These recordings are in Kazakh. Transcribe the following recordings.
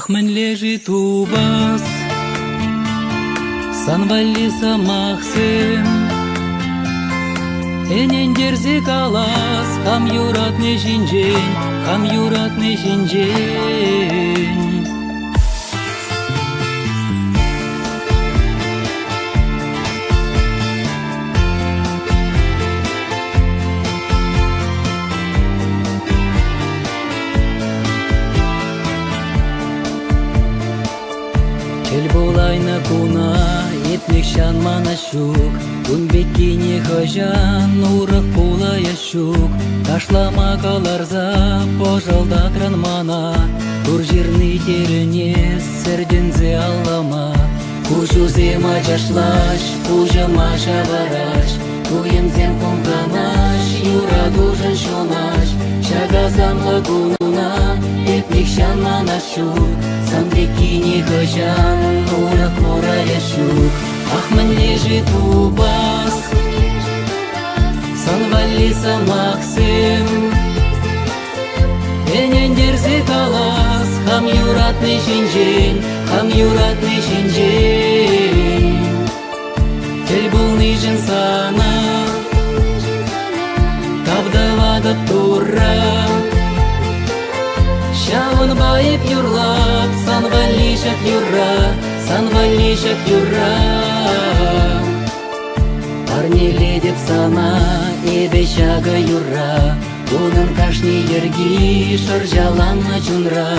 Ахмен лежит у вас, санвалли самахсым. Энен дерзе калас, хам юратны жинжен, хам юратны жинжен. Kel bolayna kuna, etmek şan mana şuk. Күнбеккене хожан, урық пула яшук. Ташлама каларза, пожалдатран мана. Тур жирный терене, сердензе аллама. Кужузе мачашлаш, кужама шавараш. Туемзем кумганаш, юра дужен шонаш. Шагазам лагунуна, этник шан мана шук. Самбеккене хожан, урық пула яшук. Ахмен лежит у вас, санвалли самахсым. Энен дерзе калас, хам юратны жинжен, хам юратны жинжен. Тел булны жин сана, кавдавадып тура. Шавын байып юрлап, санвалли шак юра, санвалли шак юра. Парнеле деп сана, эбе шага юра. Унын кашни ерги, шыржаланна чунра.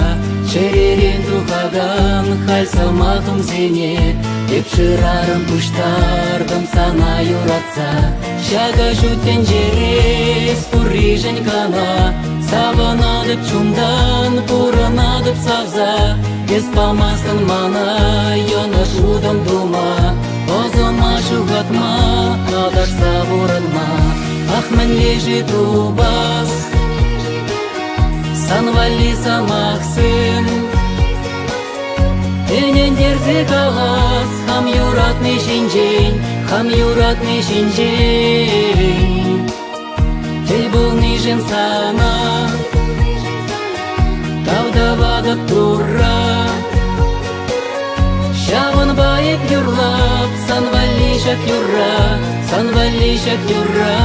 Шеререн тухаган, халь самахым зене. Деп шырарым пуштардым сана юратса. Шага жутен жерес, пурижен кана. Саванадып чундан, пуранадып савза. Кес памастын мана, йоныш удым дума. Озома шугатма, кадаш савурынма. Ахмен лежит у вас, санвалли самахсым. Энен дерзе калас, хам юратны жинжен, хам юратны жинжен. Тел булны жин сана, кавдавадып тура. Шавын байып юрлап, санвалли шак юра, санвалли шак юра.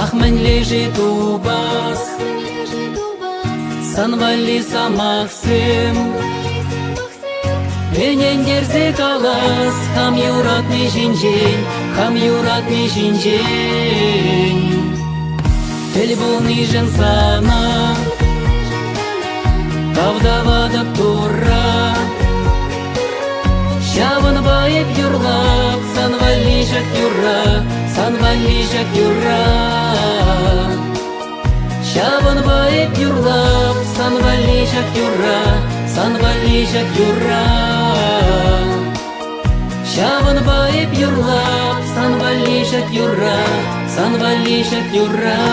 Ахмен лежит у вас, санвалли самахсым. Энен дерзе калас, хам юратны жинжен, хам юратны жинжен. Тел булны жин сана, кавдавадып тура. Шавын байып юрлап, санвалли шак юра, санвалли шак юра. Шавын байып юрлап, санвалли шак юра, санвалли шак юра. Шавын байып юрлап, санвалли шак юра, санвалли шак юра.